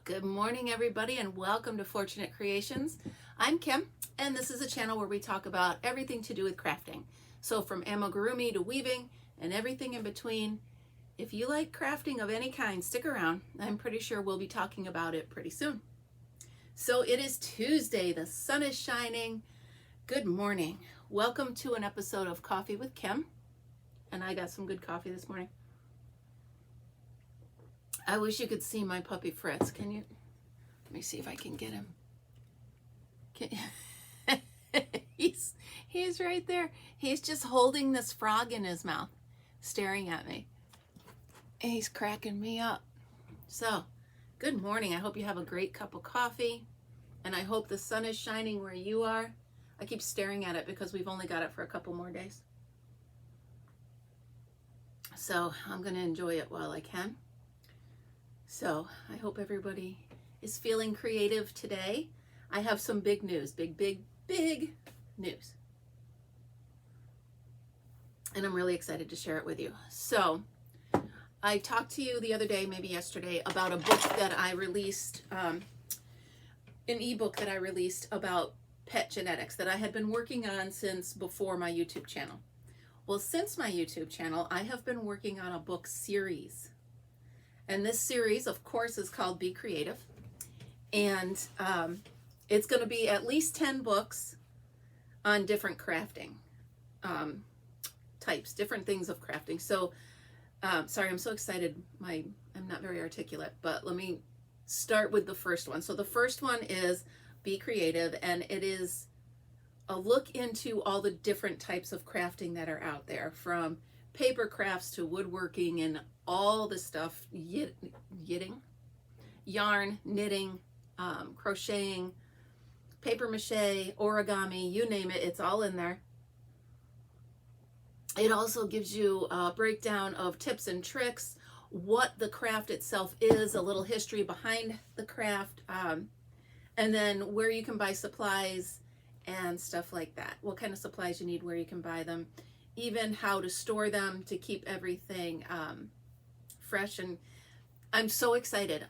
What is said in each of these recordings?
Good morning, everybody, and welcome to Fortunate Creations. I'm Kim, and this is a channel where we talk about everything to do with crafting. So from amigurumi to weaving and everything in between. If you like crafting of any kind, stick around. I'm pretty sure we'll be talking about it pretty soon. So it is Tuesday. The sun is shining. Good morning. Welcome to an episode of Coffee with Kim. And I got some good coffee this morning. I wish you could see my puppy Fritz. Can you? Let me see if I can get him. He's right there. He's just holding this frog in his mouth, staring at me. And he's cracking me up. So, good morning. I hope you have a great cup of coffee. And I hope the sun is shining where you are. I keep staring at it because we've only got it for a couple more days. So, I'm going to enjoy it while I can. So I hope everybody is feeling creative today. I have some big news, big news. And I'm really excited to share it with you. So I talked to you the other day, maybe yesterday, about a book that I released, an ebook that I released about pet genetics that I had been working on since before my YouTube channel. Well, since my YouTube channel, I have been working on a book series. And this series, of course, is called Be Creative. And it's going to be at least 10 books on different crafting types, different things of crafting. So, sorry, I'm so excited. I'm not very articulate, but let me start with the first one. So the first one is Be Creative, and it is a look into all the different types of crafting that are out there, from paper crafts to woodworking and all the stuff, yarn, knitting, crocheting, paper mache, origami, you name it, it's all in there. It also gives you a breakdown of tips and tricks, what the craft itself is, a little history behind the craft, and then where you can buy supplies and stuff like that. What kind of supplies you need, where you can buy them, even how to store them to keep everything fresh. And I'm so excited.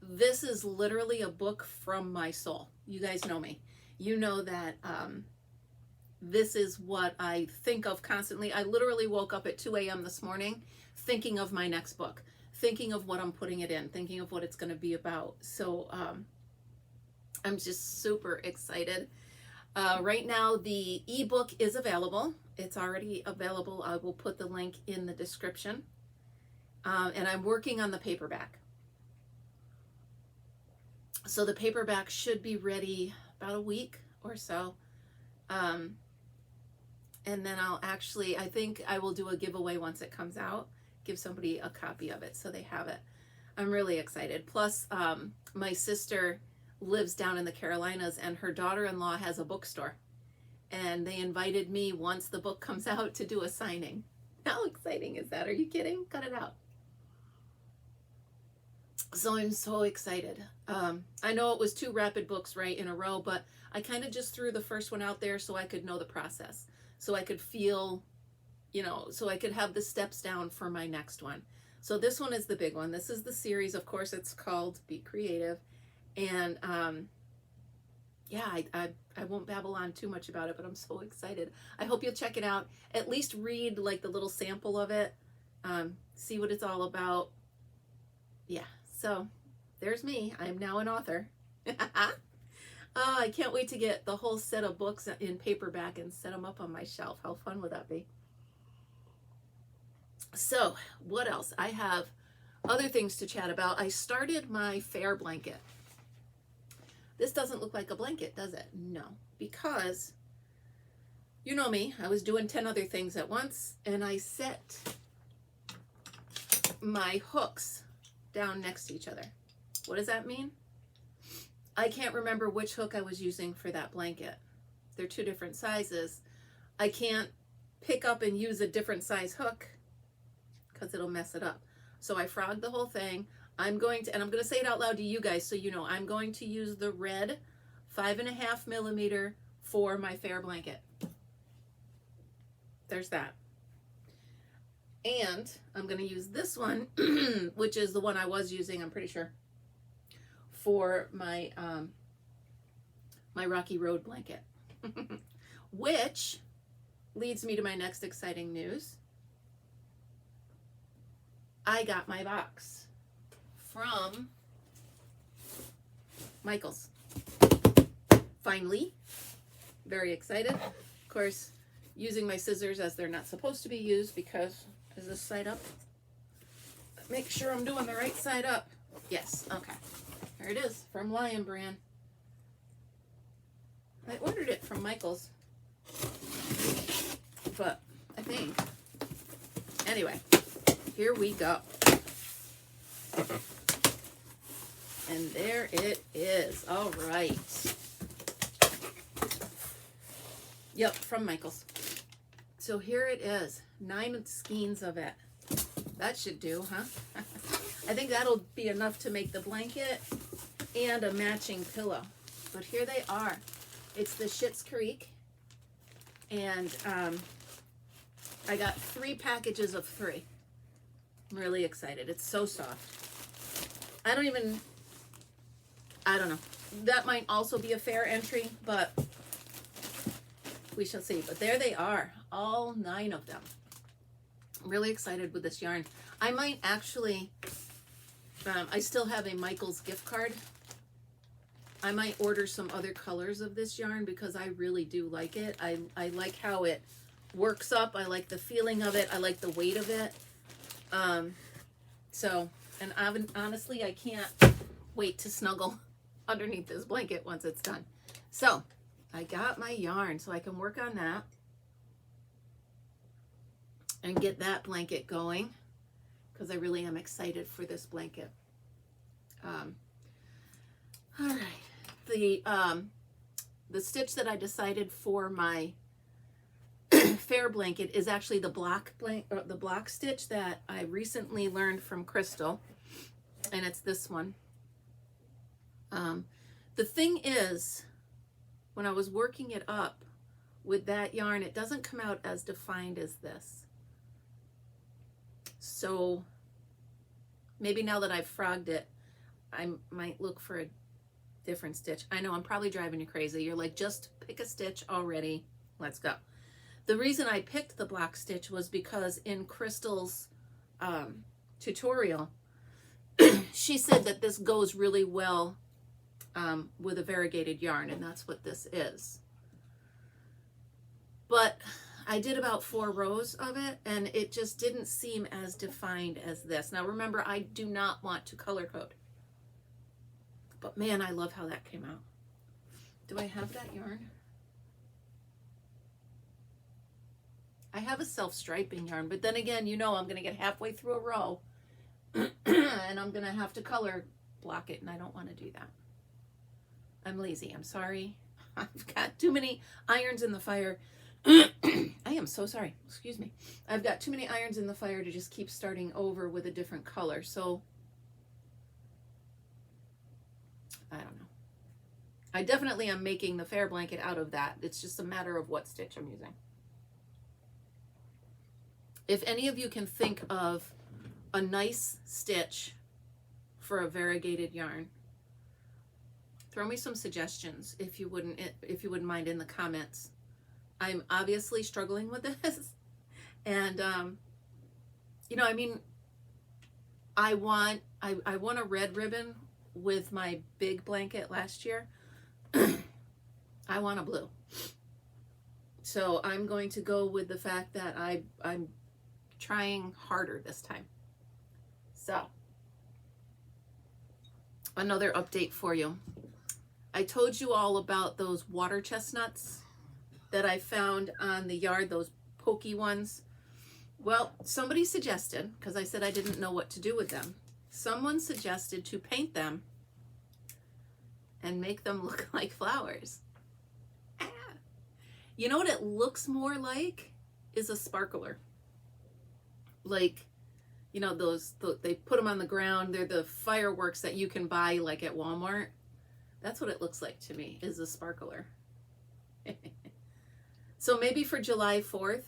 This is literally a book from my soul. You guys know me. You know that this is what I think of constantly. I literally woke up at 2 a.m. this morning thinking of my next book, thinking of what I'm putting it in, thinking of what it's going to be about. So I'm just super excited. Right now, the ebook is available. It's already available. I will put the link in the description. And I'm working on the paperback. So the paperback should be ready about a week or so. And then I think I will do a giveaway once it comes out, give somebody a copy of it so they have it. I'm really excited. Plus, my sister lives down in the Carolinas, and her daughter-in-law has a bookstore. And they invited me once the book comes out to do a signing. How exciting is that? Are you kidding? Cut it out. So I'm so excited. I know it was 2 rapid books right in a row, but I kind of just threw the first one out there so I could know the process, so I could feel, so I could have the steps down for my next one. So this one is the big one. This is the series. Of course, it's called Be Creative. And yeah, I won't babble on too much about it, but I'm so excited. I hope you'll check it out. At least read like the little sample of it. See what it's all about. Yeah, so there's me. I'm now an author. Oh, I can't wait to get the whole set of books in paperback and set them up on my shelf. How fun would that be? So what else? I have other things to chat about. I started my fair blanket. This doesn't look like a blanket, does it? No, because you know me, I was doing 10 other things at once, and I set my hooks down next to each other. What does that mean? I can't remember which hook I was using for that blanket. They're 2 different sizes. I can't pick up and use a different size hook because it'll mess it up. So I frogged the whole thing. I'm going to say it out loud to you guys so you know, I'm going to use the red 5.5 millimeter for my fair blanket. There's that. And I'm going to use this one, which is the one I was using, I'm pretty sure. for my my Rocky Road blanket. Which leads me to my next exciting news. I got my box from Michael's. Finally. Very excited. Of course, using my scissors as they're not supposed to be used because, is this side up? Make sure I'm doing the right side up. Yes, okay. Here it is from Lion Brand. I ordered it from Michael's, but I think, anyway, here we go. And there it is. All right. Yep, from Michael's. So here it is. 9 skeins of it. That should do, huh? I think that'll be enough to make the blanket and a matching pillow. But here they are. It's the Schitt's Creek. And I got 3 packages of 3. I'm really excited. It's so soft. I don't know. That might also be a fair entry, but we shall see. But there they are, all 9 of them. I'm really excited with this yarn. I might actually, I still have a Michael's gift card. I might order some other colors of this yarn because I really do like it. I like how it works up. I like the feeling of it. I like the weight of it. And honestly, I can't wait to snuggle underneath this blanket once it's done. So I got my yarn so I can work on that and get that blanket going because I really am excited for this blanket. All right. The stitch that I decided for my fair blanket is actually the block stitch that I recently learned from Crystal, and it's this one. The thing is, when I was working it up with that yarn, it doesn't come out as defined as this. So maybe now that I've frogged it, I might look for a different stitch. I know I'm probably driving you crazy. You're like, just pick a stitch already. Let's go. The reason I picked the block stitch was because in Crystal's tutorial, she said that this goes really well with a variegated yarn, and that's what this is. But I did about 4 rows of it, and it just didn't seem as defined as this. Now remember, I do not want to color code. But man, I love how that came out. Do I have that yarn? I have a self-striping yarn, but then again, you know I'm going to get halfway through a row and I'm going to have to color block it, and I don't want to do that. I'm lazy. I'm sorry. I've got too many irons in the fire. I am so sorry. Excuse me. I've got too many irons in the fire to just keep starting over with a different color. So I don't know. I definitely am making the fair blanket out of that. It's just a matter of what stitch I'm using. If any of you can think of a nice stitch for a variegated yarn, throw me some suggestions if you wouldn't mind in the comments. I'm obviously struggling with this, and you know, I mean, I won a red ribbon with my big blanket last year. I want a blue, so I'm going to go with the fact that I'm trying harder this time. So another update for you. I told you all about those water chestnuts that I found on the yard, those pokey ones. Well, somebody suggested, because I said I didn't know what to do with them, someone suggested to paint them and make them look like flowers. Ah. You know what it looks more like is a sparkler. Like, you know, they put them on the ground. They're the fireworks that you can buy like at Walmart. That's what it looks like to me, is a sparkler. So maybe for July 4th,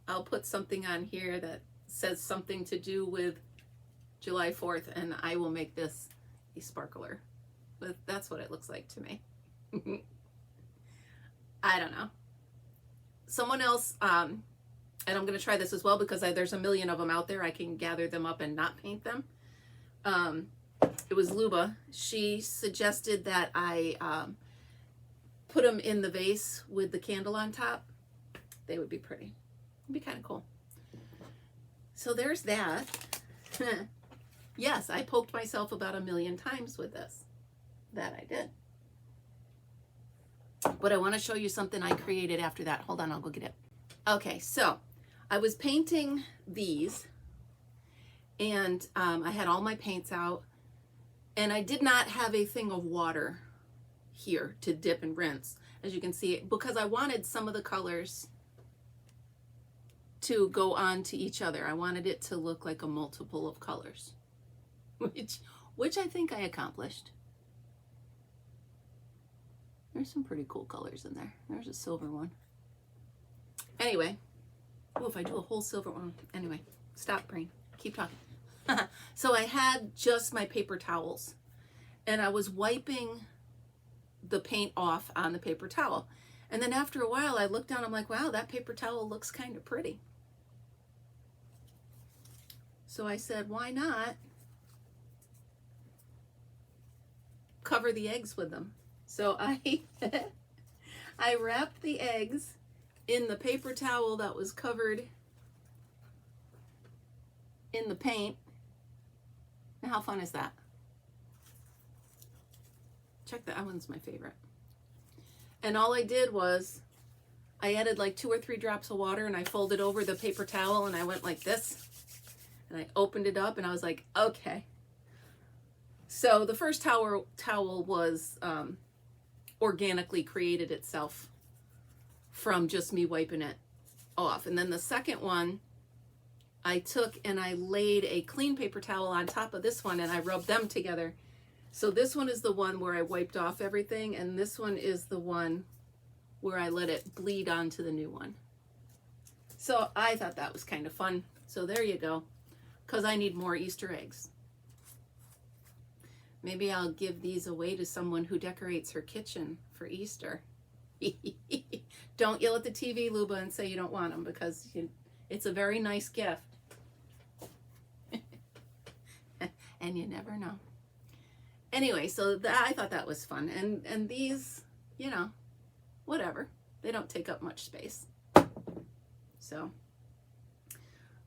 I'll put something on here that says something to do with July 4th, and I will make this a sparkler. But that's what it looks like to me. I don't know. Someone else, and I'm going to try this as well because there's a million of them out there. I can gather them up and not paint them. It was Luba. She suggested that I put them in the vase with the candle on top. They would be pretty. It'd be kind of cool. So there's that. Yes, I poked myself about 1,000,000 times with this. That I did. But I want to show you something I created after that. Hold on, I'll go get it. Okay, so I was painting these, and I had all my paints out, and I did not have a thing of water here to dip and rinse, as you can see, because I wanted some of the colors to go on to each other. I wanted it to look like a multiple of colors, which I think I accomplished. There's some pretty cool colors in there. There's a silver one. Anyway, oh, if I do a whole silver one. Anyway, stop, brain. Keep talking. So I had just my paper towels, and I was wiping the paint off on the paper towel. And then after a while, I looked down, I'm like, wow, that paper towel looks kind of pretty. So I said, why not cover the eggs with them? So I wrapped the eggs in the paper towel that was covered in the paint. Now, how fun is that? Check that one's my favorite. And all I did was I added like 2 or 3 drops of water, and I folded over the paper towel, and I went like this, and I opened it up, and I was like, okay. So the first towel was organically created itself from just me wiping it off. And then the second one, I took and I laid a clean paper towel on top of this one, and I rubbed them together. So this one is the one where I wiped off everything, and this one is the one where I let it bleed onto the new one. So I thought that was kind of fun. So there you go, because I need more Easter eggs. Maybe I'll give these away to someone who decorates her kitchen for Easter. Don't yell at the TV, Luba, and say you don't want them, because it's a very nice gift. And you never know. Anyway, so I thought that was fun. And these, you know, whatever. They don't take up much space. So,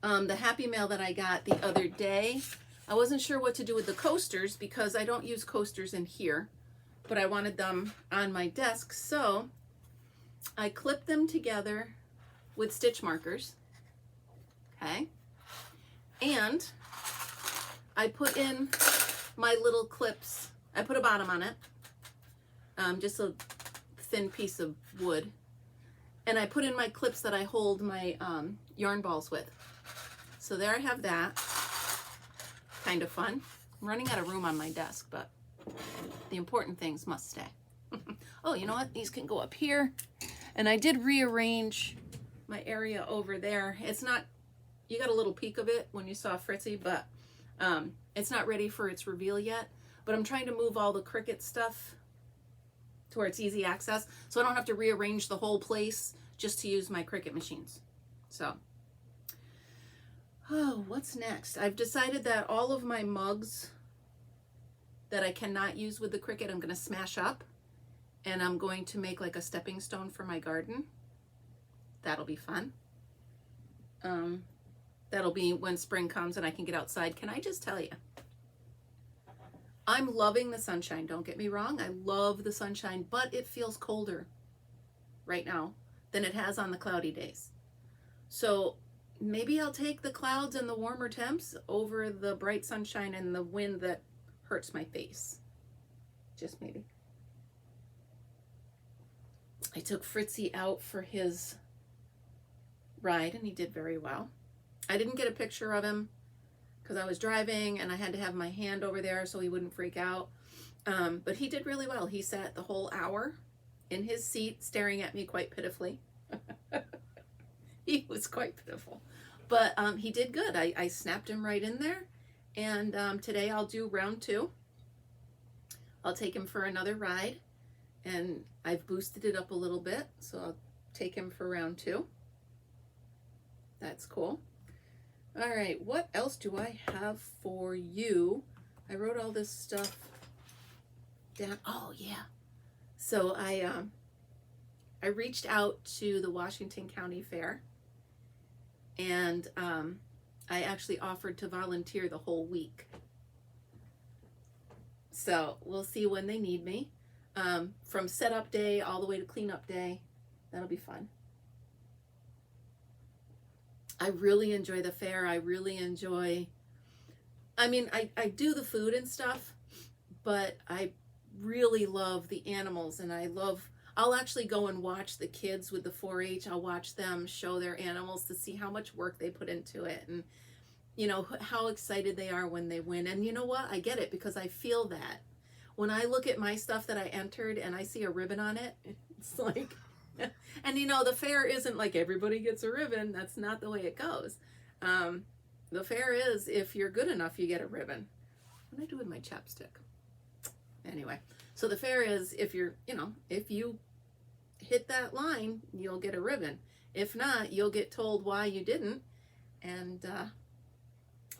the Happy Mail that I got the other day, I wasn't sure what to do with the coasters because I don't use coasters in here, but I wanted them on my desk. So I clipped them together with stitch markers. Okay. And I put in my little clips. I put a bottom on it, just a thin piece of wood. And I put in my clips that I hold my yarn balls with. So there I have that. Kind of fun. I'm running out of room on my desk, but the important things must stay. Oh, you know what? These can go up here. And I did rearrange my area over there. It's not, you got a little peek of it when you saw Fritzy, but it's not ready for its reveal yet. But I'm trying to move all the Cricut stuff to where it's easy access, so I don't have to rearrange the whole place just to use my Cricut machines. So, oh, what's next? I've decided that all of my mugs that I cannot use with the Cricut, I'm going to smash up, and I'm going to make like a stepping stone for my garden. That'll be fun. That'll be when spring comes and I can get outside. Can I just tell you, I'm loving the sunshine. Don't get me wrong. I love the sunshine, but it feels colder right now than it has on the cloudy days. So maybe I'll take the clouds and the warmer temps over the bright sunshine and the wind that hurts my face. Just maybe. I took Fritzy out for his ride and he did very well. I didn't get a picture of him because I was driving and I had to have my hand over there so he wouldn't freak out. But he did really well. He sat the whole hour in his seat staring at me quite pitifully. He was quite pitiful. But he did good. I snapped him right in there. And today I'll do round 2. I'll take him for another ride, and I've boosted it up a little bit, so I'll take him for round 2. That's cool. All right, what else do I have for you? I wrote all this stuff down. Oh yeah. So I reached out to the Washington County Fair, and I actually offered to volunteer the whole week. So we'll see when they need me. From setup day all the way to cleanup day. That'll be fun. I really enjoy the fair. I really enjoy, I do the food and stuff, but I really love the animals, and I'll actually go and watch the kids with the 4-H. I'll watch them show their animals to see how much work they put into it, and how excited they are when they win. And you know what? I get it, because I feel that. When I look at my stuff that I entered and I see a ribbon on it, it's like, and the fair isn't like everybody gets a ribbon. That's not the way it goes. The fair is, if you're good enough, you get a ribbon. What do I do with my chapstick? Anyway, so the fair is, if you hit that line, you'll get a ribbon. If not, you'll get told why you didn't, and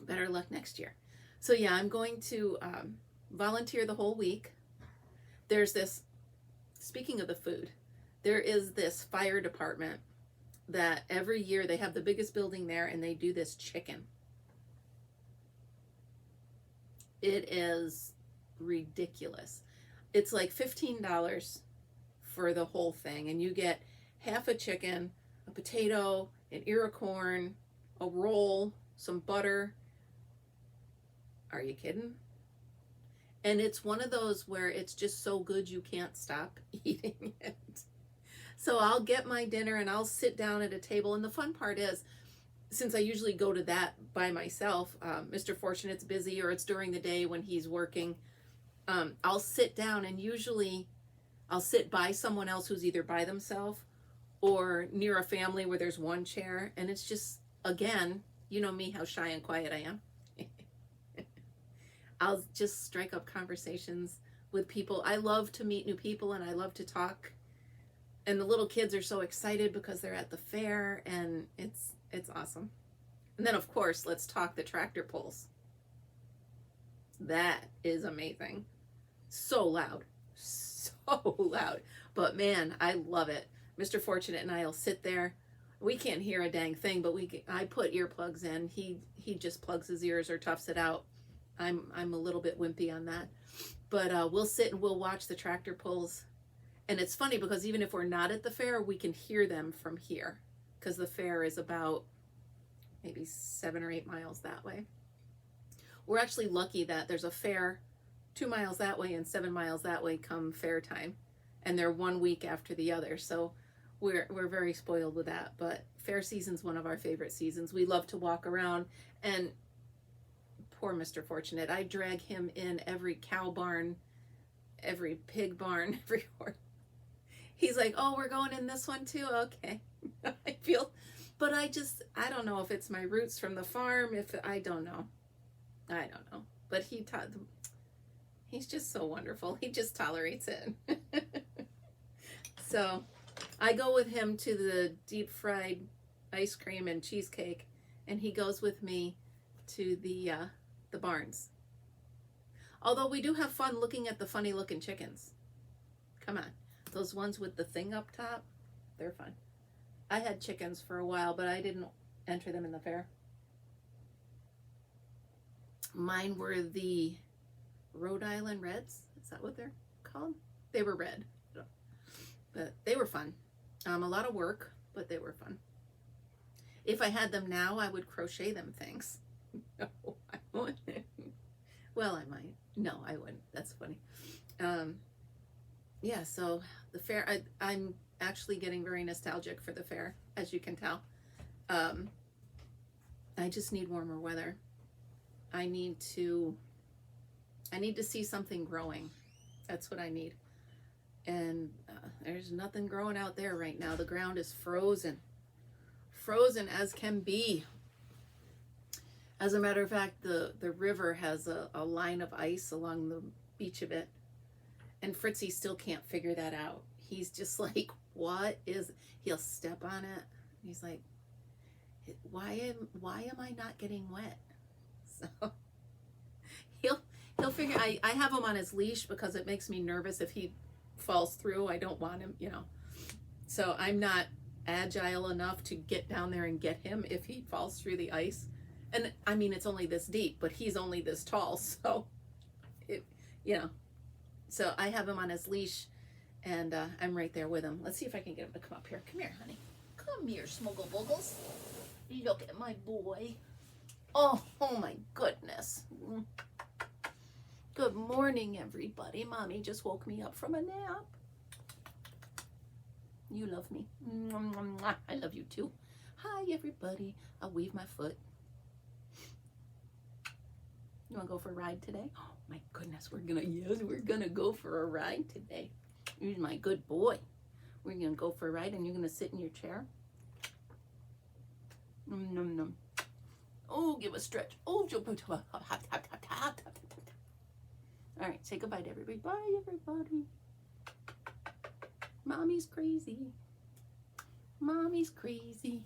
better luck next year. So yeah, I'm going to volunteer the whole week. There's this, speaking of the food, there is this fire department that every year they have the biggest building there, and they do this chicken. It is ridiculous. It's like $15 for the whole thing, and you get half a chicken, a potato, an ear of corn, a roll, some butter. Are you kidding? And it's one of those where it's just so good you can't stop eating it. So I'll get my dinner and I'll sit down at a table. And the fun part is, since I usually go to that by myself, Mr. Fortunate's busy, or it's during the day when he's working, I'll sit down, and usually I'll sit by someone else who's either by themselves or near a family where there's one chair. And it's just, again, you know me, how shy and quiet I am. I'll just strike up conversations with people. I love to meet new people, and I love to talk. And the little kids are so excited because they're at the fair, and it's awesome. And then, of course, let's talk the tractor pulls. That is amazing. So loud. So loud. But man, I love it. Mr. Fortunate and I will sit there. We can't hear a dang thing, but I put earplugs in. He just plugs his ears or toughs it out. I'm a little bit wimpy on that. But we'll sit and we'll watch the tractor pulls. And it's funny because even if we're not at the fair, we can hear them from here, because the fair is about maybe 7 or 8 miles that way. We're actually lucky that there's a fair 2 miles that way and 7 miles that way come fair time, and they're 1 week after the other. So we're very spoiled with that. But fair season's one of our favorite seasons. We love to walk around, and poor Mr. Fortunate, I drag him in every cow barn, every pig barn, every horse. He's like, oh, we're going in this one too? Okay. But I don't know if it's my roots from the farm, I don't know. But he's just so wonderful. He just tolerates it. So I go with him to the deep fried ice cream and cheesecake, and he goes with me to the barns. Although we do have fun looking at the funny looking chickens. Come on. Those ones with the thing up top, they're fun. I had chickens for a while, but I didn't enter them in the fair. Mine were the Rhode Island Reds. Is that what they're called? They were red. But they were fun. A lot of work, but they were fun. If I had them now, I would crochet them things. No, I wouldn't. Well, I might. No, I wouldn't. That's funny. Yeah, so the fair, I'm actually getting very nostalgic for the fair, as you can tell. I just need warmer weather. I need to see something growing. That's what I need. And there's nothing growing out there right now. The ground is frozen. Frozen as can be. As a matter of fact, the river has a line of ice along the beach of it. And Fritzy still can't figure that out. He's just like, what is, he'll step on it. He's like, why am I not getting wet? So he'll figure, I have him on his leash because it makes me nervous if he falls through. I don't want him, you know. So I'm not agile enough to get down there and get him if he falls through the ice. And I mean, it's only this deep, but he's only this tall. So, you know, so I have him on his leash and I'm right there with him. Let's see if I can get him to come up here. Come here, honey. Come here, Smuggle Boogles. Look at my boy. Oh my goodness. Good morning, everybody. Mommy just woke me up from a nap. You love me. I love you too. Hi, everybody. I'll wave my foot. You want to go for a ride today? Oh my goodness, we're gonna go for a ride today. You're my good boy. We're gonna go for a ride, and you're gonna sit in your chair. Nom nom. Oh, give a stretch. Oh, all right, say goodbye to everybody. Bye, everybody. Mommy's crazy. Mommy's crazy.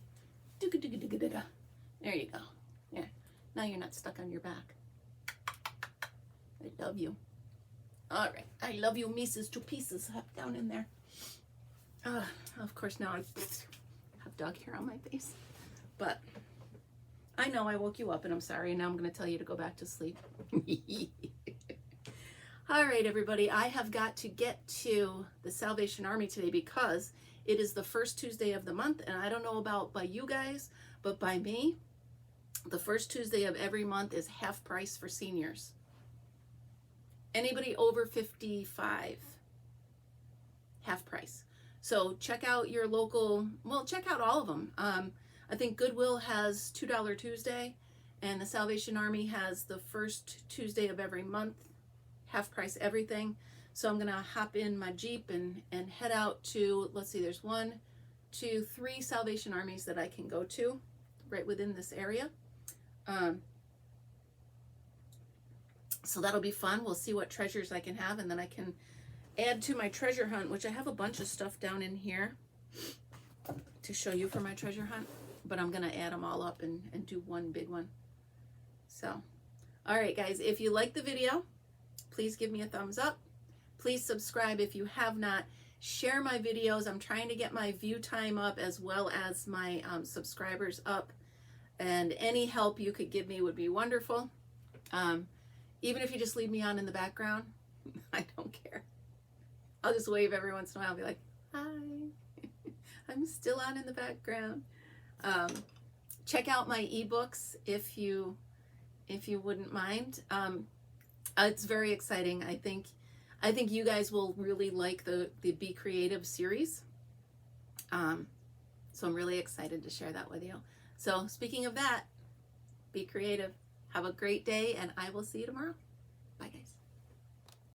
There you go. Yeah. Now you're not stuck on your back. I love you. All right. I love you, Mises to pieces. Down in there. Of course, now I have dog hair on my face. But I know I woke you up, and I'm sorry. And now I'm going to tell you to go back to sleep. All right, everybody. I have got to get to the Salvation Army today because it is the first Tuesday of the month. And I don't know about by you guys, but by me, the first Tuesday of every month is half price for seniors. Anybody over 55, half price. So check out your local, well, check out all of them. I think Goodwill has $2 Tuesday, and the Salvation Army has the first Tuesday of every month, half price everything. So I'm going to hop in my Jeep and head out to, let's see, there's 1, 2, 3 Salvation Armies that I can go to right within this area. So that'll be fun. We'll see what treasures I can have, and then I can add to my treasure hunt, which I have a bunch of stuff down in here to show you for my treasure hunt, but I'm going to add them all up and do one big one. So, all right, guys, if you like the video, please give me a thumbs up. Please subscribe if you have not. Share my videos. I'm trying to get my view time up as well as my subscribers up, and any help you could give me would be wonderful. Even if you just leave me on in the background, I don't care. I'll just wave every once in a while and be like, hi, I'm still on in the background. Check out my ebooks if you wouldn't mind. It's very exciting. I think you guys will really like the Be Creative series. So I'm really excited to share that with you. So speaking of that, be creative. Have a great day, and I will see you tomorrow.